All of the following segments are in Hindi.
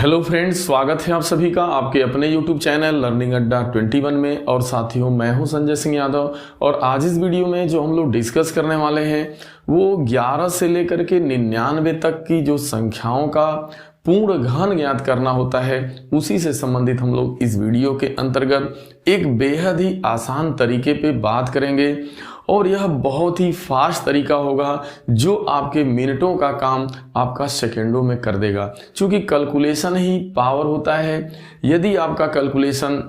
हेलो फ्रेंड्स, स्वागत है आप सभी का आपके अपने यूट्यूब चैनल लर्निंग अड्डा 21 में। और साथियों, मैं हूं संजय सिंह यादव और आज इस वीडियो में जो हम लोग डिस्कस करने वाले हैं वो 11 से लेकर के 99 तक की जो संख्याओं का पूर्ण घन ज्ञात करना होता है उसी से संबंधित हम लोग इस वीडियो के अंतर्गत एक बेहद ही आसान तरीके पे बात करेंगे। और यह बहुत ही फास्ट तरीका होगा जो आपके मिनटों का काम आपका सेकंडों में कर देगा, क्योंकि कैलकुलेशन ही पावर होता है। यदि आपका कैलकुलेशन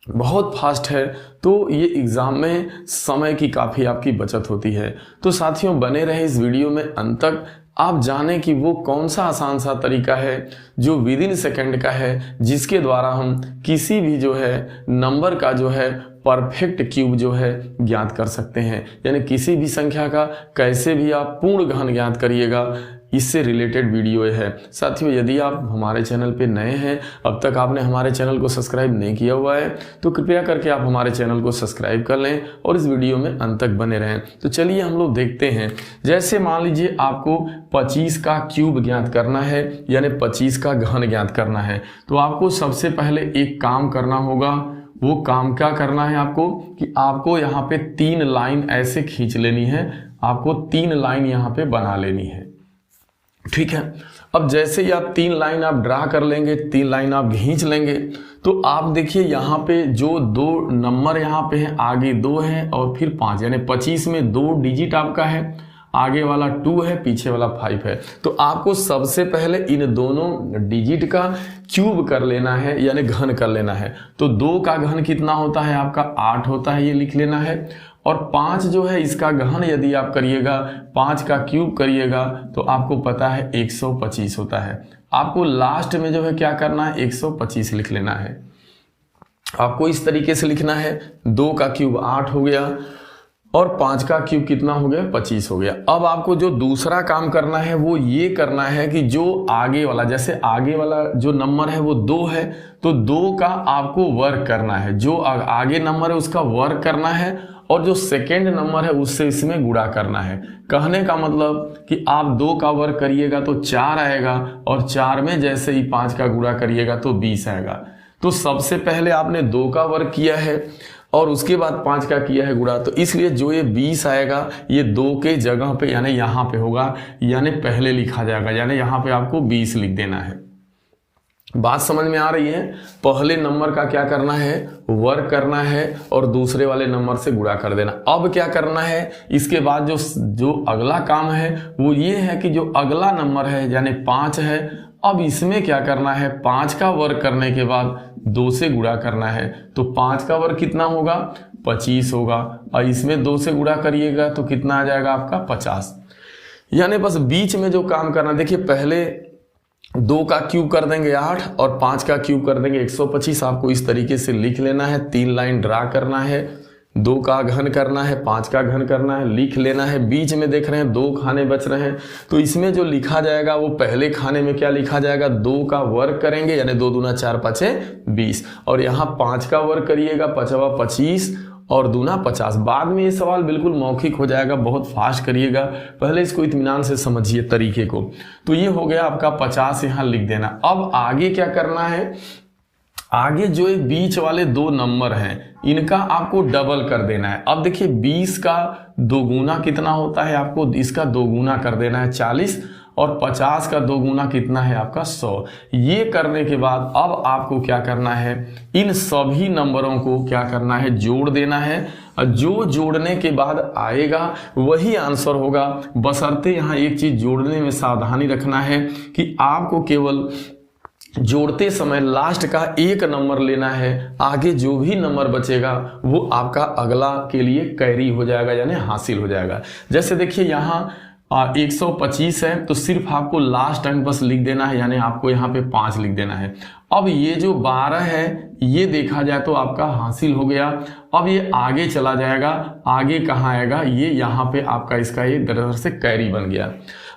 बहुत फास्ट है तो ये एग्जाम में समय की काफ़ी आपकी बचत होती है। तो साथियों, बने रहे इस वीडियो में अंत तक, आप जानें कि वो कौन सा आसान सा तरीका है जो विद इन सेकेंड का है, जिसके द्वारा हम किसी भी जो है नंबर का जो है परफेक्ट क्यूब जो है ज्ञात कर सकते हैं। यानी किसी भी संख्या का कैसे भी आप पूर्ण घन ज्ञात करिएगा, इससे रिलेटेड वीडियो है। साथियों, यदि आप हमारे चैनल पे नए हैं, अब तक आपने हमारे चैनल को सब्सक्राइब नहीं किया हुआ है, तो कृपया करके आप हमारे चैनल को सब्सक्राइब कर लें और इस वीडियो में अंत तक बने रहें। तो चलिए हम लोग देखते हैं। जैसे मान लीजिए आपको 25 का क्यूब ज्ञात करना है, यानी 25 का घन ज्ञात करना है, तो आपको सबसे पहले एक काम करना होगा। वो काम क्या करना है आपको कि आपको यहाँ पे 3 लाइन ऐसे खींच लेनी है, आपको 3 लाइन यहाँ पे बना लेनी है। ठीक है, अब जैसे ही आप 3 लाइन आप ड्रा कर लेंगे, 3 लाइन आप खींच लेंगे, तो आप देखिए यहाँ पे जो 2 नंबर यहाँ पे है, आगे 2 है और फिर 5, यानी 25 में 2 डिजिट आपका है, आगे वाला 2 है, पीछे वाला 5 है। तो आपको सबसे पहले इन दोनों डिजिट का क्यूब कर लेना है, यानी घन कर लेना है। तो 2 का घन कितना होता है आपका 8 होता है, ये लिख लेना है। और 5 जो है इसका घन यदि आप करिएगा, 5 का क्यूब करिएगा तो आपको पता है 125 होता है। आपको लास्ट में जो है क्या करना है, 125 लिख लेना है। आपको इस तरीके से लिखना है, 2 का क्यूब 8 हो गया और 5 का क्यूब कितना हो गया, 25 हो गया। अब आपको जो दूसरा काम करना है वो ये करना है कि जो आगे वाला, जैसे आगे वाला जो नंबर है वो 2 है, तो 2 का आपको वर्ग करना है। जो आगे नंबर है उसका वर्ग करना है और जो सेकेंड नंबर है उससे इसमें गुणा करना है। कहने का मतलब कि आप 2 का वर्ग करिएगा तो 4 आएगा और 4 में जैसे ही 5 का गुणा करिएगा तो 20 आएगा। तो सबसे पहले आपने 2 का वर्ग किया है और उसके बाद 5 का किया है गुणा, तो इसलिए जो ये 20 आएगा ये 2 के जगह पे यानी यहाँ पे होगा, यानी पहले लिखा जाएगा, यानी यहाँ पे आपको 20 लिख देना है। बात समझ में आ रही है? पहले नंबर का क्या करना है, वर्ग करना है और दूसरे वाले नंबर से गुणा कर देना। अब क्या करना है, इसके बाद जो अगला काम है वो ये है कि जो अगला नंबर है यानी 5 है, अब इसमें क्या करना है, 5 का वर्ग करने के बाद 2 से गुणा करना है। तो 5 का वर्ग कितना होगा, 25 होगा और इसमें 2 से गुणा करिएगा तो कितना आ जाएगा आपका 50। यानी बस बीच में जो काम करना, देखिए पहले 2 का क्यूब कर देंगे 8 और 5 का क्यूब कर देंगे 125। आपको इस तरीके से लिख लेना है, 3 लाइन ड्रा करना है, 2 का घन करना है, 5 का घन करना है, लिख लेना है। बीच में देख रहे हैं 2 खाने बच रहे हैं, तो इसमें जो लिखा जाएगा वो पहले खाने में क्या लिखा जाएगा, 2 का वर्ग करेंगे, यानी 2 दूना 4 5 20 और यहाँ 5 का वर्ग करिएगा, 5 25 और दूना 50। बाद में ये सवाल बिल्कुल मौखिक हो जाएगा, बहुत फास्ट करिएगा, पहले इसको इत्मीनान से समझिए तरीके को। तो ये हो गया आपका 50, यहाँ लिख देना। अब आगे क्या करना है, आगे जो ये बीच वाले 2 नंबर हैं इनका आपको डबल कर देना है। अब देखिए 20 का 2 गुना कितना होता है, आपको इसका 2 गुना कर देना है 40 और 50 का 2 गुना कितना है आपका 100। ये करने के बाद अब आपको क्या करना है, इन सभी नंबरों को क्या करना है, जोड़ देना है। और जो जोड़ने के बाद आएगा वही आंसर होगा। बशर्ते यहाँ एक चीज जोड़ने में सावधानी रखना है कि आपको केवल जोड़ते समय लास्ट का एक नंबर लेना है, आगे जो भी नंबर बचेगा वो आपका अगला के लिए कैरी हो जाएगा, यानी हासिल हो जाएगा। जैसे देखिए यहाँ 125 है, तो सिर्फ आपको लास्ट अंक बस लिख देना है, यानी आपको यहाँ पे 5 लिख देना है। अब ये जो 12 है ये देखा जाए तो आपका हासिल हो गया। अब ये आगे चला जाएगा, आगे कहाँ आएगा, ये यहाँ पे आपका इसका ये तरह से कैरी बन गया।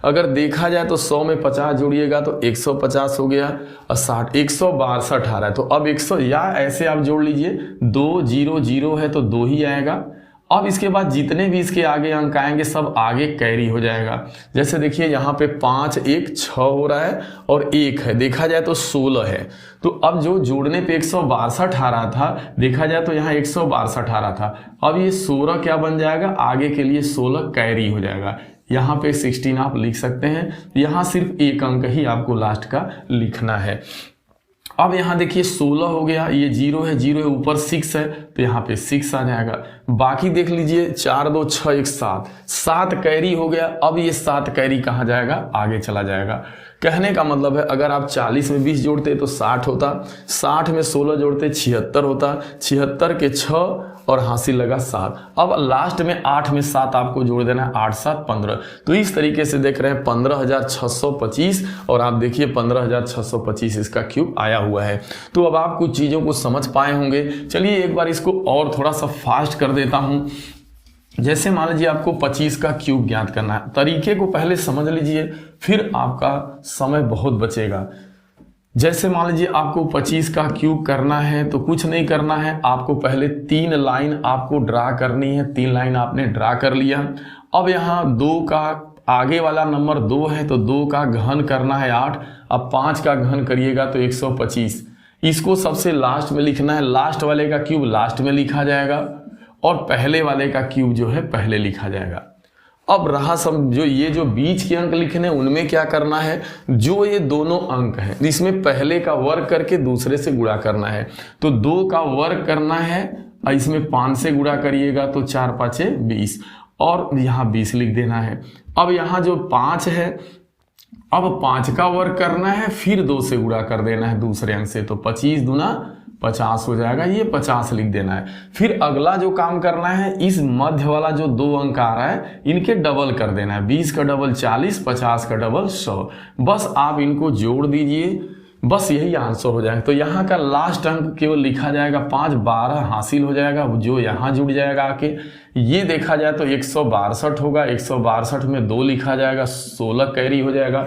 अगर देखा जाए तो 100 में 50 जोड़िएगा तो 150 हो गया और 60 162 आ रहा है। तो अब 100 या ऐसे आप जोड़ लीजिए, 2 0 0 है तो 2 ही आएगा अब इसके बाद जितने भी इसके आगे अंक आएंगे सब आगे कैरी हो जाएगा। जैसे देखिए यहाँ पे 5 1 6 हो रहा है और 1 है, देखा जाए तो 16 है। तो अब जो जोड़ने पे 162 आ रहा था, देखा जाए तो यहाँ 162 आ रहा था। अब ये 16 क्या बन जाएगा, आगे के लिए 16 कैरी हो जाएगा। यहाँ पे 16 आप लिख सकते हैं। यहाँ सिर्फ एक अंक ही आपको लास्ट का लिखना है। अब यहाँ देखिए 16 हो गया, ये 0 है, 0 है, ऊपर 6 है तो यहाँ पे 6 आ जाएगा। बाकी देख लीजिए 4 2 6 1 7, 7 कैरी हो गया। अब ये 7 कैरी कहाँ जाएगा, आगे चला जाएगा। कहने का मतलब है अगर आप 40 में 20 जोड़ते तो 60 होता, 60 में 16 जोड़ते 76 होता, 76 के 6 और हासिल लगा 7। अब लास्ट में 8 में 7 आपको जोड़ देना है, 8 7 15। तो इस तरीके से देख रहे हैं 15,625 और आप देखिए 15,625 इसका क्यूब आया हुआ है। तो अब आप कुछ चीज़ों को समझ पाए होंगे। चलिए एक बार इसको और थोड़ा सा फास्ट कर देता हूँ। जैसे मान लीजिए आपको 25 का क्यूब ज्ञात करना है, तरीके को पहले समझ लीजिए, फिर आपका समय बहुत बचेगा। जैसे मान लीजिए आपको 25 का क्यूब करना है तो कुछ नहीं करना है, आपको पहले 3 लाइन आपको ड्रा करनी है। 3 लाइन आपने ड्रा कर लिया। अब यहाँ 2 का आगे वाला नंबर 2 है तो 2 का घन करना है 8। अब 5 का घन करिएगा तो 125। इसको सबसे लास्ट में लिखना है, लास्ट वाले का क्यूब लास्ट में लिखा जाएगा और पहले वाले का क्यूब जो है पहले लिखा जाएगा। अब रहा सब जो ये जो बीच के अंक लिखने, उनमें क्या करना है, जो ये दोनों अंक हैं इसमें पहले का वर्ग करके दूसरे से गुणा करना है। तो 2 का वर्ग करना है, इसमें 5 से गुणा करिएगा तो 4 5 20 और यहाँ 20 लिख देना है। अब यहाँ जो 5 है, अब 5 का वर्ग करना है, फिर 2 से गुणा कर देना है दूसरे अंक से, तो 25 दूना 50 हो जाएगा, ये 50 लिख देना है। फिर अगला जो काम करना है, इस मध्य वाला जो 2 अंक आ रहा है इनके डबल कर देना है। 20 का डबल 40, 50 का डबल 100। बस आप इनको जोड़ दीजिए, बस यही आंसर हो जाएगा। तो यहाँ का लास्ट अंक केवल लिखा जाएगा 5, 12 हासिल हो जाएगा, जो यहाँ जुड़ जाएगा आके। ये देखा जाए तो 162 होगा, 162 में 2 लिखा जाएगा, 16 कैरी हो जाएगा।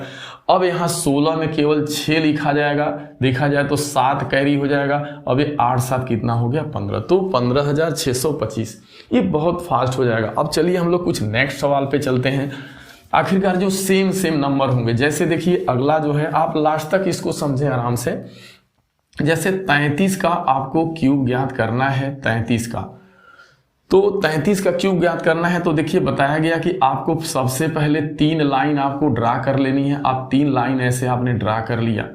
अब यहाँ 16 में केवल 6 लिखा जाएगा, देखा जाए तो 7 कैरी हो जाएगा। अब ये 8 7 कितना हो गया, 15। तो 15,625। ये बहुत फास्ट हो जाएगा। अब चलिए हम लोग कुछ नेक्स्ट सवाल पे चलते हैं। आखिरकार जो सेम नंबर होंगे, जैसे देखिए अगला जो है, आप लास्ट तक इसको समझें आराम से। जैसे 33 का आपको क्यूब ज्ञात करना है, 33 का, तो 33 का क्यूब ज्ञात करना है तो देखिए बताया गया कि आपको सबसे पहले 3 लाइन आपको ड्रा कर लेनी है। आप 3 लाइन ऐसे आपने ड्रा कर लिया।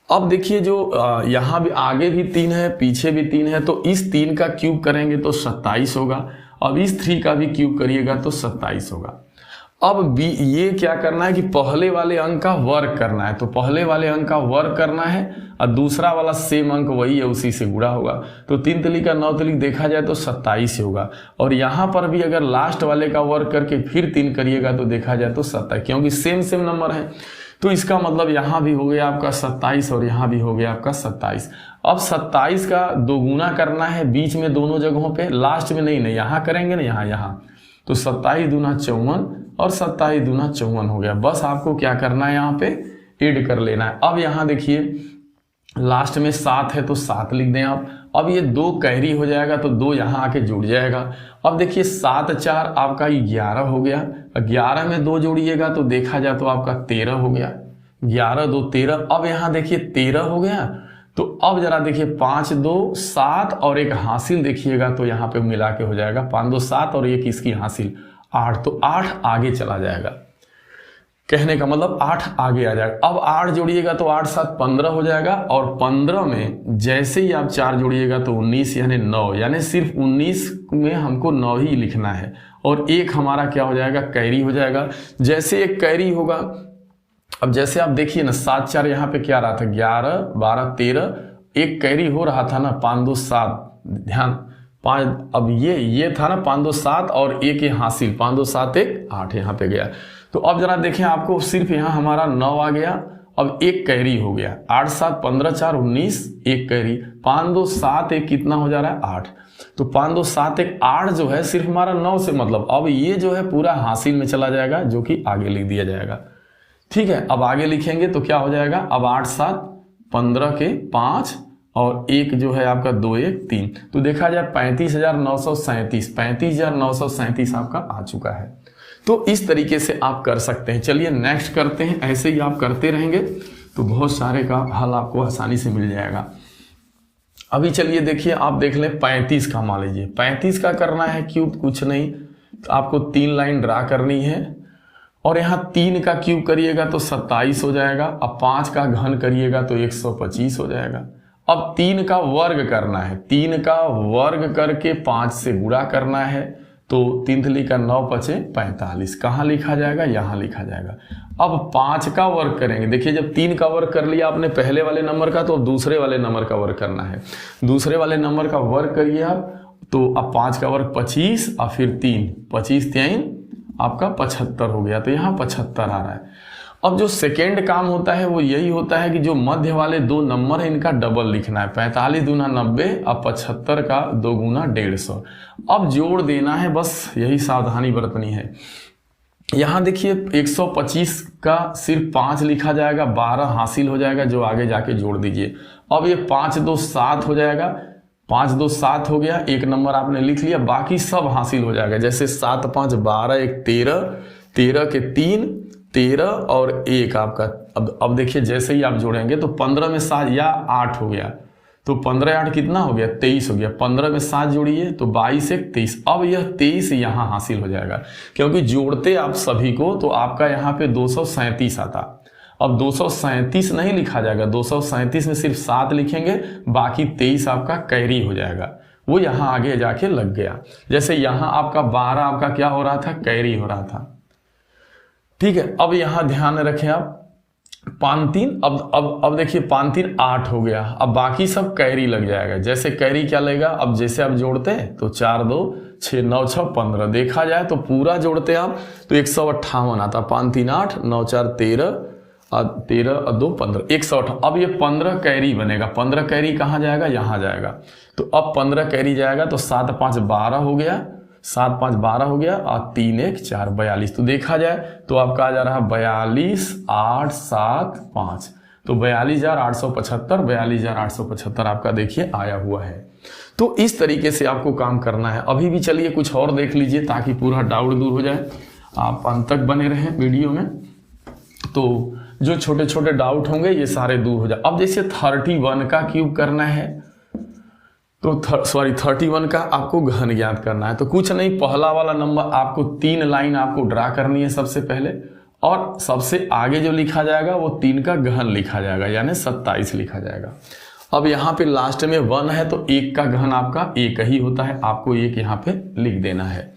अब देखिए जो यहाँ भी आगे भी 3 है, पीछे भी 3 है, तो इस 3 का क्यूब करेंगे तो 27 होगा। अब इस 3 का भी क्यूब करिएगा तो 27 होगा। अब ये क्या करना है कि पहले वाले अंक का वर्ग करना है, तो पहले वाले अंक का वर्ग करना है और दूसरा वाला सेम अंक वही है, उसी से गुणा होगा। तो 3 तिली का 9 तिली देखा जाए तो 27 होगा। और यहाँ पर भी अगर लास्ट वाले का वर्ग करके फिर 3 करिएगा तो देखा जाए तो 27, क्योंकि सेम नंबर है। तो इसका मतलब यहाँ भी हो गया आपका 27 और यहाँ भी हो गया आपका 27। अब 27 का 2 गुना करना है बीच में दोनों जगहों पे, लास्ट में नहीं, यहाँ करेंगे ना, यहाँ। तो 27 दूना 54 और 27 दूना 54 हो गया। बस आपको क्या करना है, यहाँ पे ऐड कर लेना है। अब यहाँ देखिए लास्ट में 7 है तो 7 लिख दें आप। अब ये 2 कैरी हो जाएगा तो 2 यहाँ आके जुड़ जाएगा। अब देखिए 7 4 आपका 11 हो गया। 11 में 2 जोड़िएगा तो देखा जाए तो आपका 13 हो गया। 11 2 13। अब यहाँ देखिए 13 हो गया। तो अब जरा देखिए 5 2 7 और एक हासिल देखिएगा तो यहाँ पे मिला के हो जाएगा 5 2 7 और एक इसकी हासिल 8, तो 8 आगे चला जाएगा। कहने का मतलब 8 आगे आ जाएगा। अब 8 जोड़िएगा तो 8 7 15 हो जाएगा और 15 में जैसे ही आप 4 जोड़िएगा तो 19 यानी 9, यानी सिर्फ 19 में हमको 9 ही लिखना है और एक हमारा क्या हो जाएगा, कैरी हो जाएगा। जैसे एक कैरी होगा, अब जैसे आप देखिए ना 7 4 यहाँ पे क्या रहा था, 11 12 13, एक कैरी हो रहा था ना 5 2 7, ध्यान 5। अब ये था ना 5 2 7 और एक ये हासिल 5 2 7 1 8 यहाँ पे गया। तो अब जरा देखें आपको सिर्फ यहाँ हमारा 9 आ गया। अब एक कैरी हो गया, 8 7 15 4 19, एक कैरी 5 2 7 1 कितना हो जा रहा है 8। तो 5 2 7 1 8 जो है सिर्फ हमारा 9 से मतलब, अब ये जो है पूरा हासिल में चला जाएगा जो कि आगे लिख दिया जाएगा। ठीक है, अब आगे लिखेंगे तो क्या हो जाएगा, अब 8 7 15 के 5 और एक जो है आपका 2 1 3, तो देखा जाए 35,937 आपका आ चुका है। तो इस तरीके से आप कर सकते हैं। चलिए नेक्स्ट करते हैं। ऐसे ही आप करते रहेंगे तो बहुत सारे का हल आपको आसानी से मिल जाएगा। अभी चलिए देखिए, आप देख लें 35 का, मान लीजिए 35 का करना है क्यूब, कुछ नहीं, तो आपको 3 लाइन ड्रा करनी है और यहाँ 3 का क्यूब करिएगा तो 27 हो जाएगा। अब 5 का घन करिएगा तो 125 हो जाएगा। अब 3 का वर्ग करना है, 3 का वर्ग करके 5 से गुणा करना है, तो 3 का 9 पचे 45, कहाँ लिखा जाएगा, यहाँ लिखा जाएगा। अब 5 का वर्ग करेंगे, देखिए जब 3 का वर्ग कर लिया आपने पहले वाले नंबर का, तो अब दूसरे वाले नंबर का वर्ग करना है। दूसरे वाले नंबर का वर्ग करिए आप, तो अब 5 का वर्ग 25 और फिर 3, 25 3 आपका 75 हो गया, तो यहाँ 75 आ रहा है। अब जो सेकेंड काम होता है वो यही होता है कि जो मध्य वाले 2 नंबर है इनका डबल लिखना है। 45 दूना 90 और 75 का 2 गुना 150। अब जोड़ देना है, बस यही सावधानी बरतनी है। यहाँ देखिए 125 का सिर्फ 5 लिखा जाएगा, 12 हासिल हो जाएगा, जो आगे जाके जोड़ दीजिए। अब ये 5 2 7 हो जाएगा, 5 2 7 हो गया, एक नंबर आपने लिख लिया, बाकी सब हासिल हो जाएगा। जैसे 7 5 12 1 13, 13 के 3 13 और 1 आपका। अब देखिए जैसे ही आप जोड़ेंगे तो 15 में 7 या 8 हो गया, तो 15 8 कितना हो गया, 23 हो गया। 15 में 7 जोड़िए तो 22 1 23। अब यह 23 यहाँ हासिल हो जाएगा, क्योंकि जोड़ते आप सभी को तो आपका यहाँ पे 237 आता। अब 237 नहीं लिखा जाएगा, 237 में सिर्फ 7 लिखेंगे, बाकी 23 आपका कैरी हो जाएगा, वो यहाँ आगे जाके लग गया। जैसे यहाँ आपका 12 आपका क्या हो रहा था, कैरी हो रहा था, ठीक है। अब यहां ध्यान रखें आप 5 3, अब देखिए 5 3 8 हो गया, अब बाकी सब कैरी लग जाएगा। जैसे कैरी क्या लगेगा, अब जैसे आप जोड़ते हैं तो 4 2 6 9 6 15, देखा जाए तो पूरा जोड़ते आप तो 158 आता। 5 3 8 9 4 13 और 13 और 2 15, 158। अब ये 15 कैरी बनेगा, 15 कैरी कहाँ जाएगा, यहाँ जाएगा। तो अब 15 कैरी जाएगा तो 7 5 12 हो गया, 7 5 12 हो गया और 3 1 4 42। तो देखा जाए तो आपका आ जा रहा है 42 8 7 5, तो 42,875, 42,875 आपका देखिए आया हुआ है। तो इस तरीके से आपको काम करना है। अभी भी चलिए कुछ और देख लीजिए ताकि पूरा डाउट दूर हो जाए, आप अंत तक बने रहें वीडियो में, तो जो छोटे छोटे डाउट होंगे ये सारे दूर हो जाए। अब जैसे 31 का क्यूब करना है, तो 31 का आपको घन ज्ञात करना है। तो कुछ नहीं, पहला वाला नंबर आपको 3 लाइन आपको ड्रा करनी है सबसे पहले, और सबसे आगे जो लिखा जाएगा वो 3 का घन लिखा जाएगा, यानी 27 लिखा जाएगा। अब यहाँ पे लास्ट में 1 है तो 1 का घन आपका 1 ही होता है, आपको 1 यहाँ पे लिख देना है।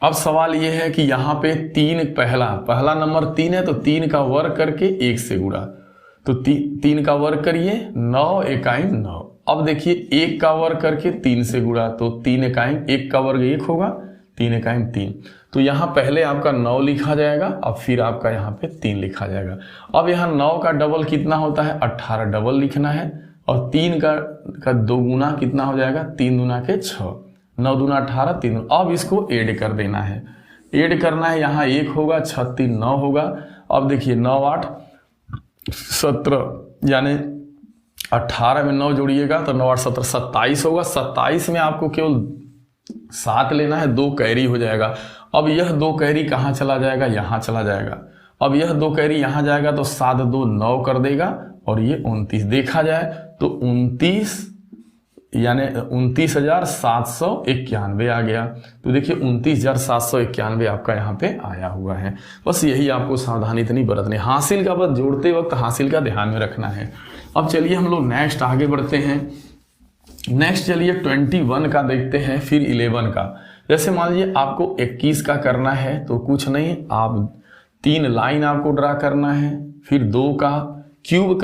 अब सवाल ये है कि यहाँ पे 3 पहला नंबर 3 है तो 3 का वर्ग करके 1 से गुणा, तो 3 का वर्ग करिए 9 1 9। अब देखिए 1 का वर्ग करके 3 से गुणा, तो 3 1 का वर्ग 1 होगा, 3 1 3। तो यहाँ पहले आपका 9 लिखा जाएगा, अब फिर आपका यहाँ पे 3 लिखा जाएगा। अब यहाँ 9 का डबल कितना होता है, 18 डबल लिखना है, और 3 का 2 गुना कितना हो जाएगा, 3 दूना के 6, 9 दूना 18 3। अब इसको ऐड कर देना है, ऐड करना है, यहाँ 1 होगा 6 3 9 होगा। अब देखिए 9 8 17, यानी 18 में 9 जोड़िएगा तो 9 8 17 27 होगा। 27 में आपको केवल 7 लेना है, 2 कैरी हो जाएगा। अब यह 2 कैरी कहाँ चला जाएगा, यहाँ चला जाएगा। अब यह 2 कैरी यहाँ जाएगा तो 7 2 9 कर देगा, और ये 29। देखा जाए तो 29 यानी 29,791 आ गया। तो देखिए 29,791 आपका यहाँ पे आया हुआ है। बस यही आपको सावधानी इतनी बरतनी, हासिल का बस जोड़ते वक्त हासिल का ध्यान में रखना है। अब चलिए हम लोग नेक्स्ट आगे बढ़ते हैं। नेक्स्ट चलिए 21 का देखते हैं, फिर 11 का। जैसे मान लीजिए आपको 21 का करना है तो कुछ नहीं, आप 3 लाइन आपको ड्रा करना है, फिर 2 का क्यूब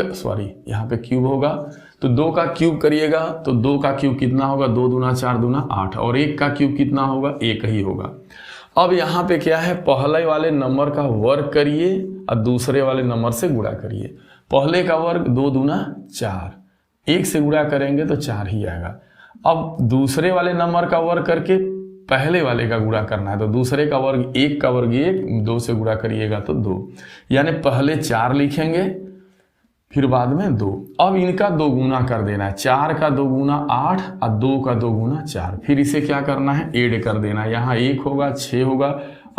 यहाँ पे क्यूब होगा तो 2 का क्यूब करिएगा तो 2 का क्यूब कितना होगा, 2 दूना 4 दूना 8, और 1 का क्यूब कितना होगा, 1 ही होगा। अब यहाँ पे क्या है, पहले वाले नंबर का वर्ग करिए और दूसरे वाले नंबर से गुणा करिए। पहले का वर्ग 2 दूना 4, 1 से गुणा करेंगे तो 4 ही आएगा। अब दूसरे वाले नंबर का वर्ग करके पहले वाले का गुणा करना है, तो दूसरे का वर्ग 1 का वर्ग 1, 2 से गुणा करिएगा तो 2, यानी पहले 4 लिखेंगे फिर बाद में 2। अब इनका 2 गुना कर देना है, 4 का 2 गुना 8 और 2 का 2 गुना 4। फिर इसे क्या करना है, ऐड कर देना है। यहाँ 1 होगा, 6 होगा,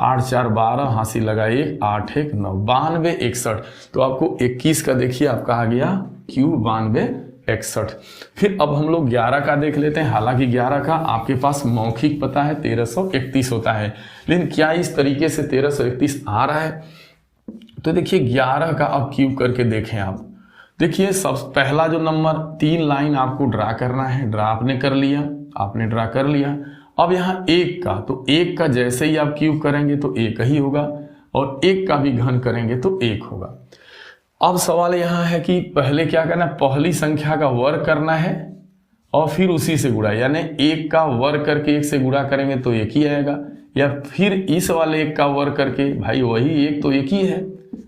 8 4 12, हासिल लगा 1, 8 1 9, 92 61। तो आपको 21 का देखिए आपका आ गया क्यूब 92 61। फिर अब हम लोग 11 का देख लेते हैं। हालांकि 11 का आपके पास मौखिक पता है 1331 होता है, लेकिन क्या इस तरीके से 1331 आ रहा है? तो देखिए 11 का अब क्यूब करके देखें आप। देखिए सब पहला जो नंबर 3 लाइन आपको ड्रा करना है, ड्रा आपने कर लिया, आपने ड्रा कर लिया। अब यहाँ 1 का, तो 1 का जैसे ही आप क्यूब करेंगे तो 1 ही होगा, और 1 का भी घन करेंगे तो 1 होगा। अब सवाल यहाँ है कि पहले क्या करना है, पहली संख्या का वर्ग करना है और फिर उसी से गुणा, यानी 1 का वर्ग करके 1 से गुणा करेंगे तो 1 ही आएगा, या फिर इस वाले 1 का वर्ग करके, भाई वही 1 तो 1 ही है।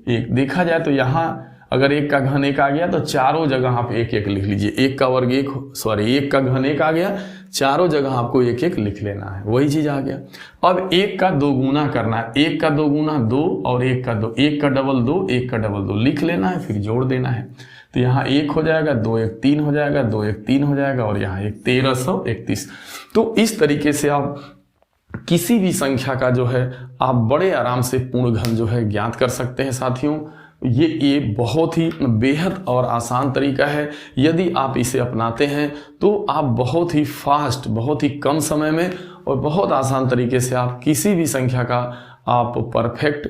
एक देखा जाए तो यहाँ अगर 1 का घन 1 आ गया तो चारों जगह आप 1 1 लिख लीजिए। 1 का वर्ग 1 का घन 1 आ गया, चारों जगह आपको 1 1 लिख लेना है, वही चीज आ गया। अब 1 का 2 गुना करना है, 1 का 2 गुना 2 और 1 का 2, 1 का डबल 2, 1 का डबल 2 लिख लेना है, फिर जोड़ देना है। तो यहाँ 1 हो जाएगा, 2 1 3 हो जाएगा, 2 1 3 हो जाएगा, और यहाँ 1 1331। तो इस तरीके से आप किसी भी संख्या का जो है आप बड़े आराम से पूर्ण घन जो है ज्ञात कर सकते हैं साथियों। ये बहुत ही बेहद और आसान तरीका है। यदि आप इसे अपनाते हैं तो आप बहुत ही फास्ट, बहुत ही कम समय में और बहुत आसान तरीके से आप किसी भी संख्या का आप परफेक्ट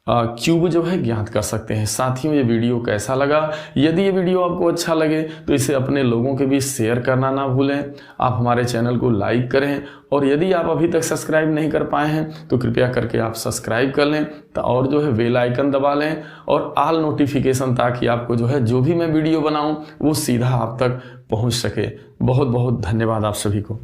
क्यूब जो है ज्ञात कर सकते हैं। साथियों ये वीडियो कैसा लगा? यदि ये वीडियो आपको अच्छा लगे तो इसे अपने लोगों के बीच शेयर करना ना भूलें। आप हमारे चैनल को लाइक करें, और यदि आप अभी तक सब्सक्राइब नहीं कर पाए हैं तो कृपया करके आप सब्सक्राइब कर लें, और जो है बेल आइकन दबा लें और ऑल नोटिफिकेशन, ताकि आपको जो है जो भी मैं वीडियो बनाऊं वो सीधा आप तक पहुंच सके। बहुत बहुत धन्यवाद आप सभी को।